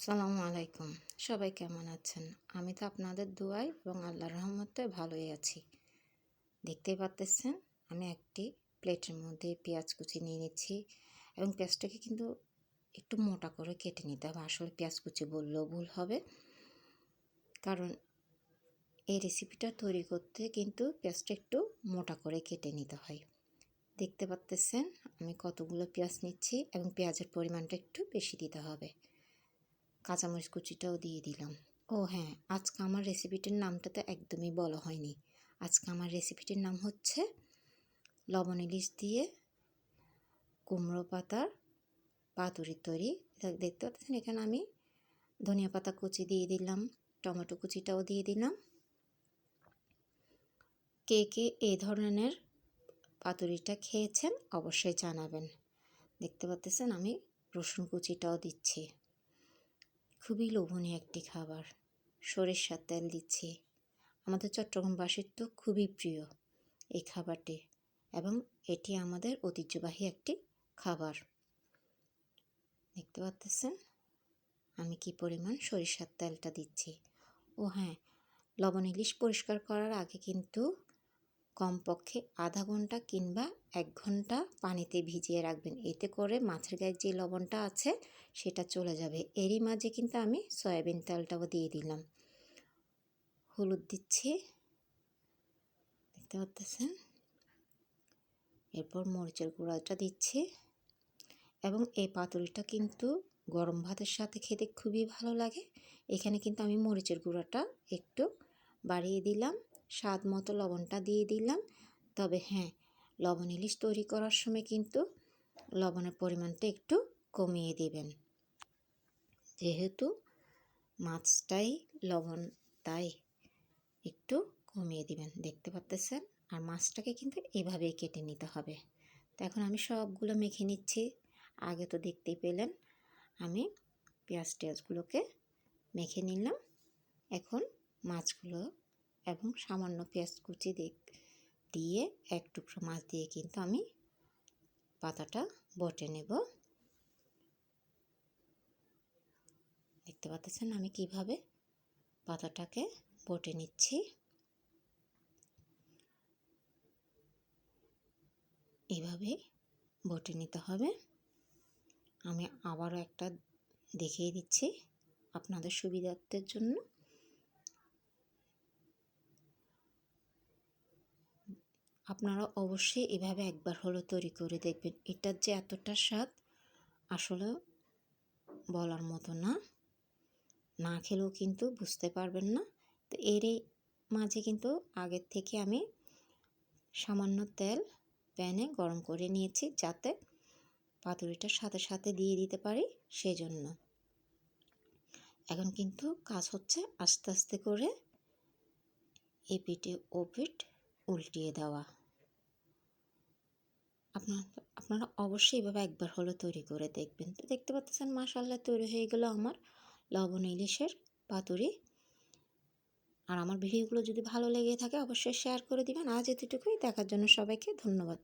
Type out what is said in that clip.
আসসালামু আলাইকুম। সবাই কেমন আছেন? আমি তো আপনাদের দোয়ায় এবং আল্লাহর রহমতে ভালোই আছি। দেখতেই পারতেছেন আমি একটি প্লেটের মধ্যে পেঁয়াজ কুচি নিয়ে নিচ্ছি এবং পেঁয়াজটাকে কিন্তু একটু মোটা করে কেটে নিতে হবে। আসলে পেঁয়াজ কুচি বললেও ভুল হবে, কারণ এই রেসিপিটা তৈরি করতে কিন্তু পেঁয়াজটা একটু মোটা করে কেটে নিতে হয়। দেখতে পারতেছেন আমি কতগুলো পেঁয়াজ নিচ্ছি এবং পেঁয়াজের পরিমাণটা একটু বেশি দিতে হবে। কাঁচামরিচ কুচিটাও দিয়ে দিলাম। ও হ্যাঁ, আজকে আমার রেসিপিটির নামটা তো একদমই বলা হয়নি। আজকে আমার রেসিপিটির নাম হচ্ছে লবণ ইলিশ দিয়ে কুমড়ো পাতার পাতুরি তৈরি। দেখতে পাচ্ছেন এখানে আমি ধনিয়া পাতা কুচি দিয়ে দিলাম, টমেটো কুচিটাও দিয়ে দিলাম। কে কে এই ধরনের পাতুরিটা খেয়েছেন অবশ্যই জানাবেন। দেখতে পাচ্ছেন আমি রসুন কুচিটাও দিচ্ছি। খুবই লোভনীয় একটি খাবার। সরিষার তেল দিচ্ছি। আমাদের চট্টগ্রামবাসীর তো খুবই প্রিয় এই খাবারটি এবং এটি আমাদের ঐতিহ্যবাহী একটি খাবার। দেখতে পাচ্ছেন আমি কি পরিমাণ সরিষার তেলটা দিচ্ছি। ও হ্যাঁ, লবণ ইলিশ পরিষ্কার করার আগে কিন্তু কমপক্ষে আধা ঘন্টা কিংবা 1 ঘন্টা পানিতে ভিজিয়ে রাখবেন। এতে করে মাছের গায়ে যে লবণটা আছে সেটা চলে যাবে। এরই মাঝে কিন্তু আমি সয়াবিন তেলটাও দিয়ে দিলাম। হলুদ দিচ্ছি, দেখতে পাচ্ছেন। এরপর মরিচের গুঁড়াটা দিচ্ছি এবং এই পাতুরিটা কিন্তু গরম ভাতের সাথে খেতে খুবই ভালো লাগে। এখানে কিন্তু আমি মরিচের গুঁড়াটা একটু বাড়িয়ে দিলাম, স্বাদ মতো লবণটা দিয়ে দিলাম। তবে হ্যাঁ, লবণ ইলিশ তৈরি করার সময় কিন্তু লবণের পরিমাণটা একটু কমিয়ে দিবেন, যেহেতু মাছটাই লবণ, তাই একটু কমিয়ে দিবেন। দেখতে পাচ্ছেন, আর মাছটাকে কিন্তু এভাবেই কেটে নিতে হবে। তো এখন আমি সবগুলো মেখে নিচ্ছি। আগে তো দেখতেই পেলেন আমি পেঁয়াজগুলোকে মেখে নিলাম। এখন মাছগুলো এবং সামান্য পেঁয়াজ কুচি দিয়ে 1 টুকরো মাছ দিয়ে কিন্তু আমি পাতাটা বটে নেব। দেখতে পাচ্ছেন আমি কিভাবে পাতাটাকে বটে নিচ্ছি। এভাবে বটে নিতে হবে। আমি আবারও একটা দেখিয়ে দিচ্ছি আপনাদের সুবিধার্থের জন্য। আপনারা অবশ্যই এভাবে একবার হলেও তৈরি করে দেখবেন। এটার যে এতটা স্বাদ আসলে বলার মতো না, না খেলেও কিন্তু বুঝতে পারবেন না। তো এরই মাঝে কিন্তু আগের থেকে আমি সামান্য তেল প্যানে গরম করে নিয়েছি, যাতে পাতুরিটার সাথে সাথে দিয়ে দিতে পারি সেজন্য। এখন কিন্তু কাজ হচ্ছে আস্তে আস্তে করে এপিঠে ওপিঠ উল্টিয়ে দেওয়া। আপনারা অবশ্যই এভাবে একবার হলে তৈরি করে দেখবেন। তো দেখতে পাচ্ছেন মাশাআল্লাহ তৈরি হয়ে গেল আমার লবণ ইলিশের পাতুরি। আর আমার ভিডিওগুলো যদি ভালো লেগে থাকে অবশ্যই শেয়ার করে দিবেন। আজ এতটুকুই। দেখার জন্য সবাইকে ধন্যবাদ।